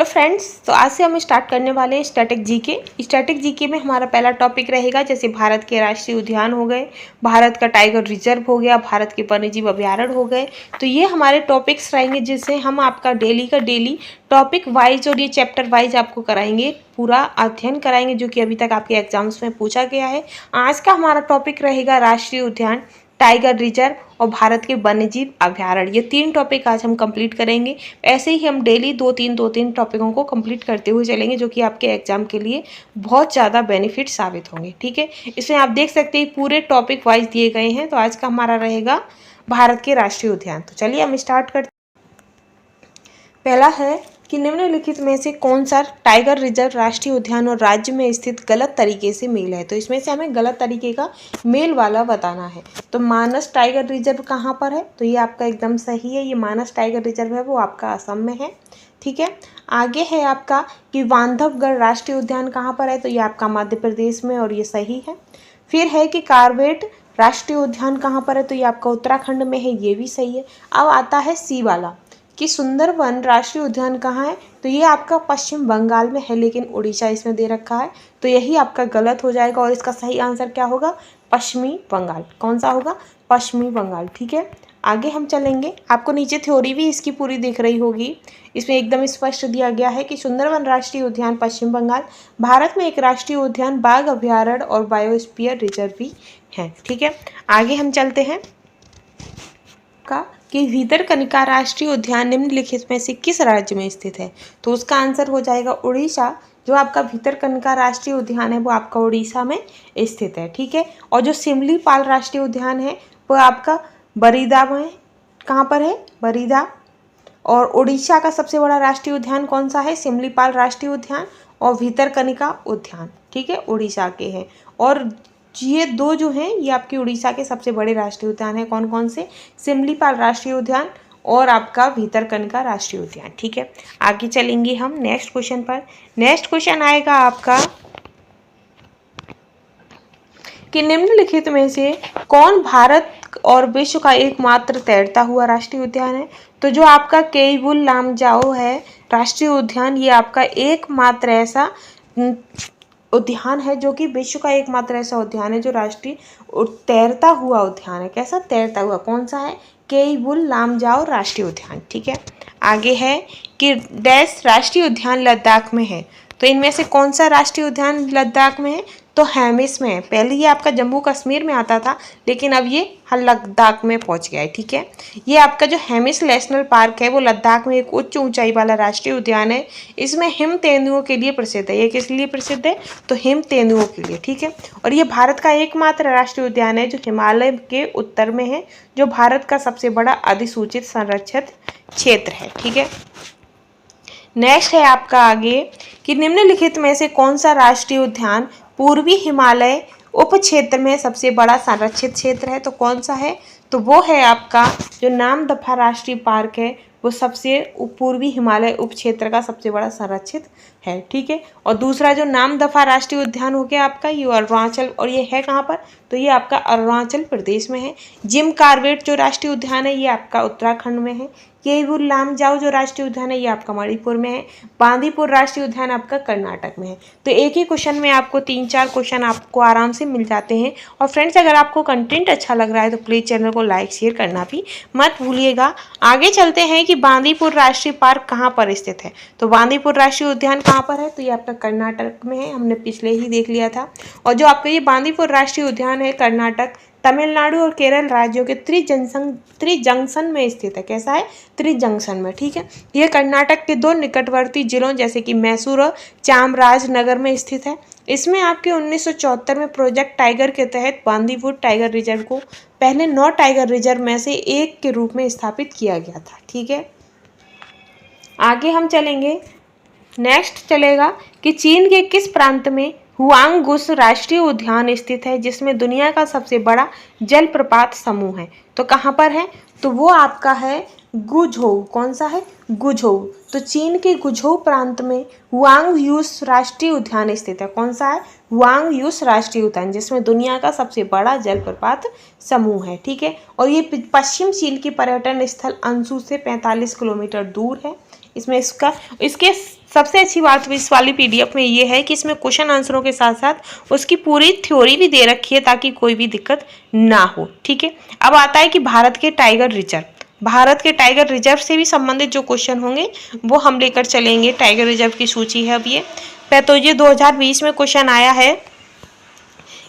Hello friends, तो आज से हम स्टार्ट करने वाले हैं स्टैटिक जीके। स्टैटिक जीके में हमारा पहला टॉपिक रहेगा जैसे भारत के राष्ट्रीय उद्यान हो गए, भारत का टाइगर रिजर्व हो गया, भारत के वन्यजीव अभ्यारण्य हो गए। तो ये हमारे टॉपिक्स रहेंगे जिससे हम आपका डेली का डेली टॉपिक वाइज और ये चैप्टर वाइज आपको कराएंगे, पूरा अध्ययन कराएंगे जो कि अभी तक आपके एग्जाम्स में पूछा गया है। आज का हमारा टॉपिक रहेगा राष्ट्रीय उद्यान, टाइगर रिजर्व और भारत के वन्यजीव अभ्यारण्य। ये 3 टॉपिक आज हम कंप्लीट करेंगे। ऐसे ही हम डेली 2-3 टॉपिकों को कंप्लीट करते हुए चलेंगे जो कि आपके एग्जाम के लिए बहुत ज़्यादा बेनिफिट साबित होंगे। ठीक है, इसमें आप देख सकते हैं पूरे टॉपिक वाइज दिए गए हैं। तो आज का हमारा रहेगा भारत के राष्ट्रीय उद्यान। तो चलिए हम स्टार्ट करते हैं। पहला है कि निम्नलिखित में से कौन सा टाइगर रिजर्व राष्ट्रीय उद्यान और राज्य में स्थित गलत तरीके से मेल है। तो इसमें से हमें गलत तरीके का मेल वाला बताना है। तो मानस टाइगर रिजर्व कहाँ पर है, तो ये आपका एकदम सही है। ये मानस टाइगर रिजर्व है वो आपका असम में है। ठीक है, आगे है आपका कि बांधवगढ़ राष्ट्रीय उद्यान कहाँ पर है, तो ये आपका मध्य प्रदेश में और ये सही है। फिर है कि कार्बेट राष्ट्रीय उद्यान कहाँ पर है, तो ये आपका उत्तराखंड में है, ये भी सही है। अब आता है सी वाला कि सुंदरवन राष्ट्रीय उद्यान कहाँ है, तो ये आपका पश्चिम बंगाल में है, लेकिन उड़ीसा इसमें दे रखा है, तो यही आपका गलत हो जाएगा और इसका सही आंसर क्या होगा, पश्चिमी बंगाल। कौन सा होगा, पश्चिमी बंगाल। ठीक है, आगे हम चलेंगे। आपको नीचे थ्योरी भी इसकी पूरी दिख रही होगी। इसमें एकदम स्पष्ट दिया गया है कि सुंदरवन राष्ट्रीय उद्यान पश्चिम बंगाल भारत में एक राष्ट्रीय उद्यान, बाघ अभ्यारण्य और बायोस्फीयर रिजर्व भी है। ठीक है, आगे हम चलते हैं कि भीतरकनिका राष्ट्रीय उद्यान निम्नलिखित में से किस राज्य में स्थित है, तो उसका आंसर हो जाएगा उड़ीसा। जो आपका भीतरकनिका राष्ट्रीय उद्यान है वो आपका उड़ीसा में स्थित है। ठीक है, और जो सिमलीपाल राष्ट्रीय उद्यान है वो आपका बरीदा में, कहाँ पर है, बरीदा। और उड़ीसा का सबसे बड़ा राष्ट्रीय उद्यान कौन सा है, सिमलीपाल राष्ट्रीय उद्यान और भीतरकनिका उद्यान। ठीक है, उड़ीसा के हैं। और ये 2 जो हैं ये आपके उड़ीसा के सबसे बड़े राष्ट्रीय उद्यान हैं। कौन कौन से, सिमलीपाल राष्ट्रीय उद्यान और आपका भीतरकनिका राष्ट्रीय उद्यान। ठीक है, आगे चलेंगे हम नेक्स्ट क्वेश्चन पर। नेक्स्ट क्वेश्चन आएगा आपका कि निम्नलिखित में से कौन भारत और विश्व का एकमात्र तैरता हुआ राष्ट्रीय उद्यान है। तो जो आपका केइबुल लामजाओ है राष्ट्रीय उद्यान, ये आपका एकमात्र ऐसा उद्यान है जो कि विश्व का एकमात्र ऐसा उद्यान है जो राष्ट्रीय तैरता हुआ उद्यान है। कैसा, तैरता हुआ। कौन सा है, केइबुल लामजाओ राष्ट्रीय उद्यान। ठीक है, आगे है कि डैश राष्ट्रीय उद्यान लद्दाख में है। तो इनमें से कौन सा राष्ट्रीय उद्यान लद्दाख में है, तो हेमिस में है। पहले ये आपका जम्मू कश्मीर में आता था लेकिन अब ये लद्दाख में पहुंच गया है। ठीक है, ये आपका जो हेमिस नेशनल पार्क है वो लद्दाख में एक उच्च ऊंचाई वाला राष्ट्रीय उद्यान है। इसमें हिम तेंदुओं के लिए प्रसिद्ध है। ये किस लिए प्रसिद्ध है, तो हिम तेंदुओं के लिए। ठीक है, और ये भारत का एकमात्र राष्ट्रीय उद्यान है जो हिमालय के उत्तर में है, जो भारत का सबसे बड़ा अधिसूचित संरक्षित क्षेत्र है। ठीक है, नेक्स्ट है आपका आगे कि निम्नलिखित में से कौन सा राष्ट्रीय उद्यान पूर्वी हिमालय उप क्षेत्र में सबसे बड़ा संरक्षित क्षेत्र है। तो कौन सा है, तो वो है आपका जो नामदफा राष्ट्रीय पार्क है, वो सबसे पूर्वी हिमालय उप क्षेत्र का सबसे बड़ा संरक्षित है। ठीक है, और दूसरा जो नामदफा राष्ट्रीय उद्यान हो गया आपका ये अरुणाचल, और ये है कहाँ पर, तो ये आपका अरुणाचल प्रदेश में है। जिम कार्बेट जो राष्ट्रीय उद्यान है ये आपका उत्तराखंड में है। केइबुल लामजाओ जो राष्ट्रीय उद्यान है ये आपका मणिपुर में है। बांदीपुर राष्ट्रीय उद्यान आपका कर्नाटक में है। तो एक ही क्वेश्चन में आपको 3-4 क्वेश्चन आपको आराम से मिल जाते हैं। और फ्रेंड्स, अगर आपको कंटेंट अच्छा लग रहा है तो प्लीज़ चैनल को लाइक शेयर करना भी मत भूलिएगा। आगे चलते हैं कि बांदीपुर राष्ट्रीय पार्क कहाँ पर स्थित है। तो बांदीपुर राष्ट्रीय उद्यान कहाँ पर है, तो ये आपका कर्नाटक में है, हमने पिछले ही देख लिया था। और जो आपका ये बांदीपुर राष्ट्रीय उद्यान है कर्नाटक, तमिलनाडु और केरल राज्यों के त्रिजंक्शन में स्थित है। कैसा है, त्रिजंक्शन में। ठीक है, यह कर्नाटक के 2 निकटवर्ती जिलों जैसे कि मैसूर और चामराजनगर में स्थित है। इसमें आपके 1974 में प्रोजेक्ट टाइगर के तहत बांदीपुर टाइगर रिजर्व को पहले 9 टाइगर रिजर्व में से एक के रूप में स्थापित किया गया था। ठीक है, आगे हम चलेंगे। नेक्स्ट चलेगा कि चीन के किस प्रांत में हुआंगुस राष्ट्रीय उद्यान स्थित है जिसमें दुनिया का सबसे बड़ा जलप्रपात समूह है। तो कहाँ पर है, तो वो आपका है गुझोउ। कौन सा है, गुझोउ। तो चीन के गुझोउ प्रांत में हुआंगयूस राष्ट्रीय उद्यान स्थित है। कौन सा है, हुआंगयूस राष्ट्रीय उद्यान, जिसमें दुनिया का सबसे बड़ा जलप्रपात समूह है। ठीक है, और ये पश्चिम चीन की पर्यटन स्थल अंसू से 45 किलोमीटर दूर है। इसमें इसके सबसे अच्छी बात इस वाली पीडीएफ में ये है कि इसमें क्वेश्चन आंसरों के साथ साथ उसकी पूरी थ्योरी भी दे रखी है ताकि कोई भी दिक्कत ना हो। ठीक है, अब आता है कि भारत के टाइगर रिजर्व। भारत के टाइगर रिजर्व से भी संबंधित जो क्वेश्चन होंगे वो हम लेकर चलेंगे। टाइगर रिजर्व की सूची है अब ये तो ये 2020 में क्वेश्चन आया है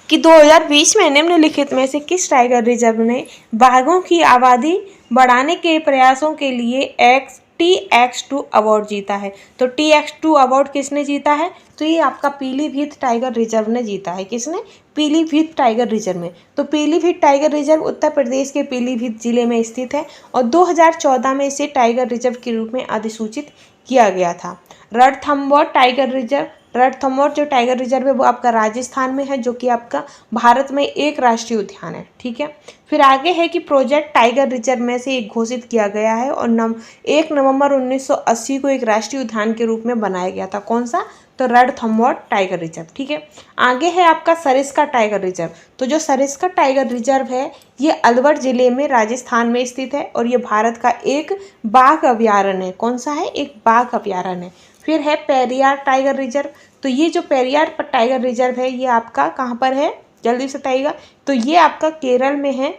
कि 2020 में निम्नलिखित में से किस टाइगर रिजर्व ने बाघों की आबादी बढ़ाने के प्रयासों के लिए TX2 अवार्ड जीता है। तो TX2 अवार्ड किसने जीता है? तो ये आपका पीलीभीत टाइगर रिजर्व ने जीता है। किसने? पीलीभीत टाइगर रिजर्व में। तो पीलीभीत टाइगर रिजर्व उत्तर प्रदेश के पीलीभीत जिले में स्थित है और 2014 में इसे टाइगर रिजर्व के रूप में अधिसूचित किया गया था। रणथंभौर टाइगर रिजर्व, रणथंभौर जो टाइगर रिजर्व है वो आपका राजस्थान में है, जो कि आपका भारत में एक राष्ट्रीय उद्यान है। ठीक है, फिर आगे है कि प्रोजेक्ट टाइगर रिजर्व में से एक घोषित किया गया है और 1 नवंबर 1980 को एक राष्ट्रीय उद्यान के रूप में बनाया गया था। कौन सा? तो रणथंभौर टाइगर रिजर्व। ठीक है, आगे है आपका सरिस्का टाइगर रिजर्व। तो जो सरिस्का टाइगर रिजर्व है ये अलवर जिले में राजस्थान में स्थित है और ये भारत का एक बाघ अभ्यारण्य है। कौन सा है? एक बाघ अभ्यारण्य है। फिर है पेरियार टाइगर रिजर्व। तो ये जो पेरियार टाइगर रिजर्व है ये आपका कहाँ पर है? जल्दी से बताइएगा। तो ये आपका केरल में है,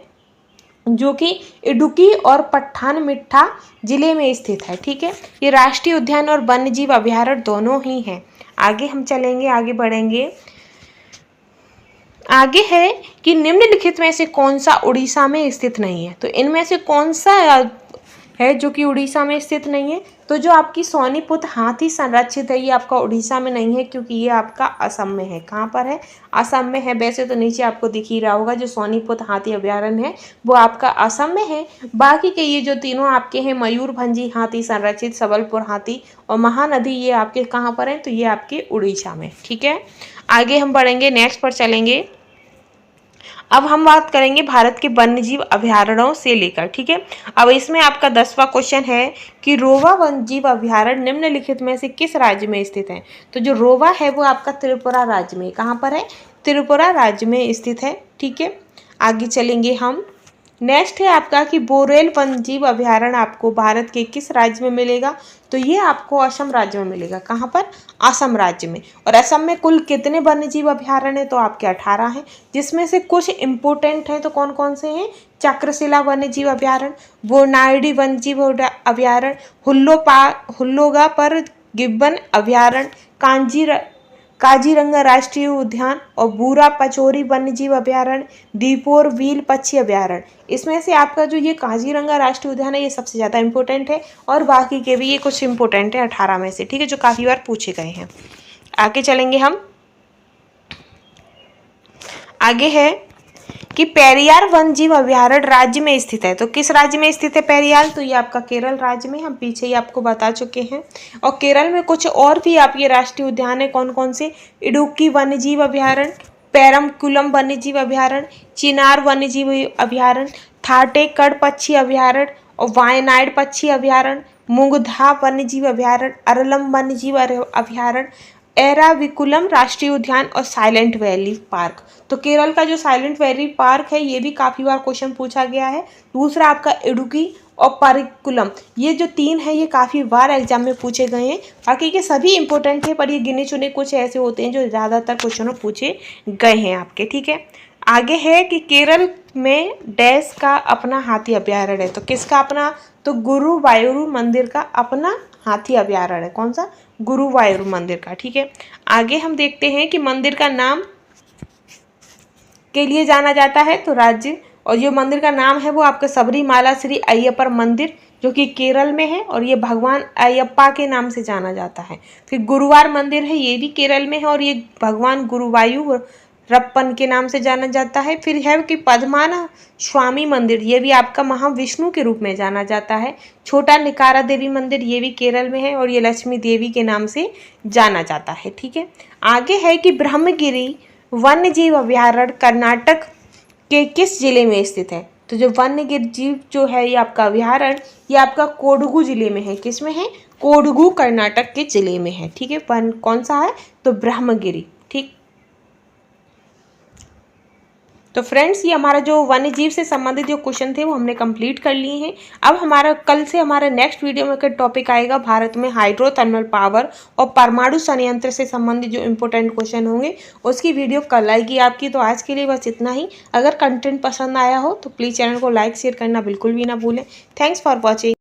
जो कि इडुक्की और पठानमथिट्टा जिले में स्थित है। ठीक है, ये राष्ट्रीय उद्यान और वन्यजीव अभ्यारण्य दोनों ही हैं। आगे हम चलेंगे, आगे बढ़ेंगे। आगे है कि निम्नलिखित में से कौन सा उड़ीसा में स्थित नहीं है। तो इनमें से कौन सा है जो कि उड़ीसा में स्थित नहीं है? तो जो आपकी सोनीपत हाथी संरक्षित है ये आपका उड़ीसा में नहीं है, क्योंकि ये आपका असम में है। कहाँ पर है? असम में है। वैसे तो नीचे आपको दिख ही रहा होगा, जो सोनीपत हाथी अभ्यारण्य है वो आपका असम में है। बाकी के ये जो तीनों आपके हैं, मयूरभंजी हाथी संरक्षित, सबलपुर हाथी और महानदी, ये आपके कहाँ पर हैं? तो ये आपके उड़ीसा में। ठीक है, आगे हम बढ़ेंगे, नेक्स्ट पर चलेंगे। अब हम बात करेंगे भारत के वन्यजीव अभ्यारण्यों से लेकर। ठीक है, अब इसमें आपका 10वां क्वेश्चन है कि रोवा वन्यजीव अभ्यारण्य निम्नलिखित में से किस राज्य में स्थित है? तो जो रोवा है वो आपका त्रिपुरा राज्य में। कहाँ पर है? त्रिपुरा राज्य में स्थित है। ठीक है, आगे चलेंगे हम। नेक्स्ट है आपका कि बोरेल वन्यजीव अभ्यारण्य आपको भारत के किस राज्य में मिलेगा? तो ये आपको असम राज्य में मिलेगा। कहाँ पर? असम राज्य में। और असम में कुल कितने वन्यजीव अभ्यारण्य हैं? तो आपके 18 हैं, जिसमें से कुछ इंपोर्टेंट हैं। तो कौन कौन से हैं? चक्रशिला वन्यजीव अभ्यारण्य, बोनाइडी वन्यजीव अभ्यारण्य, हुल्लोगा पर गिब्बन अभ्यारण्य, काजीरंगा राष्ट्रीय उद्यान और बूरा पचोरी वन्यजीव अभ्यारण्य, दीपोर व्हील पक्षी अभ्यारण्य। इसमें से आपका जो ये काजीरंगा राष्ट्रीय उद्यान है ये सबसे ज़्यादा इंपॉर्टेंट है और बाकी के भी ये कुछ इंपॉर्टेंट है 18 में से। ठीक है, जो काफ़ी बार पूछे गए हैं। आगे चलेंगे हम। आगे है कि पेरियार वन्यजीव अभ्यारण्य राज्य में स्थित है। तो किस राज्य में स्थित है पेरियार? तो ये आपका केरल राज्य में, हम पीछे ही आपको बता चुके हैं। और केरल में कुछ और भी आप ये राष्ट्रीय उद्यान है। कौन कौन से? इडुक्की वन्यजीव अभ्यारण्य, पेरमकुलम वन्यजीव अभ्यारण्य, चिनार वन्यजीव अभ्यारण्य, थाटेकड़ पक्षी अभ्यारण्य और वायनाड पक्षी अभ्यारण्य, मुंगधा वन्यजीव अभ्यारण्य, अरलम वन्यजीव अभ्यारण्य, एराविकुलम राष्ट्रीय उद्यान और साइलेंट वैली पार्क। तो केरल का जो साइलेंट वैली पार्क है ये भी काफ़ी बार क्वेश्चन पूछा गया है। दूसरा आपका इडुक्की और परिकुलम, ये जो 3 है ये काफ़ी बार एग्जाम में पूछे गए हैं। बाकी के सभी इंपॉर्टेंट है, पर ये गिने चुने कुछ ऐसे होते हैं जो ज़्यादातर क्वेश्चनों पूछे गए हैं आपके। ठीक है, आगे है कि केरल में डैश का अपना हाथी अभ्यारण्य है। तो किसका अपना? तो गुरुवायूर मंदिर का अपना हाथी अभ्यारण्य है। कौन सा? गुरुवायूर मंदिर का। ठीक है, आगे हम देखते हैं कि मंदिर का नाम के लिए जाना जाता है तो राज्य, और जो मंदिर का नाम है वो आपका सबरीमाला श्री अय्यप्पा मंदिर, जो कि केरल में है और ये भगवान अयप्पा के नाम से जाना जाता है। फिर गुरुवार मंदिर है, ये भी केरल में है और ये भगवान गुरुवायूरप्पन के नाम से जाना जाता है। फिर है कि पद्माना स्वामी मंदिर, ये भी आपका महाविष्णु के रूप में जाना जाता है। छोटा निकारा देवी मंदिर, ये भी केरल में है और ये लक्ष्मी देवी के नाम से जाना जाता है। ठीक है, आगे है कि ब्रह्मगिरी वन्यजीव अभ्यारण्य कर्नाटक के किस जिले में स्थित है? तो जो वन्यजीव जीव जो है ये आपका अभ्यारण्य ये आपका कोडगू जिले में है। किस में है? कोडगू कर्नाटक के जिले में है। ठीक है, कौन सा है? तो ब्रह्मगिरी। ठीक, तो फ्रेंड्स, ये हमारा जो वन्यजीव से संबंधित जो क्वेश्चन थे वो हमने कंप्लीट कर लिए हैं। अब हमारा कल से हमारा नेक्स्ट वीडियो में टॉपिक आएगा भारत में हाइड्रो थर्मल पावर और परमाणु संयंत्र से संबंधित जो इंपॉर्टेंट क्वेश्चन होंगे उसकी वीडियो कल आएगी आपकी। तो आज के लिए बस इतना ही। अगर कंटेंट पसंद आया हो तो प्लीज़ चैनल को लाइक शेयर करना बिल्कुल भी ना भूलें। Thanks for watching.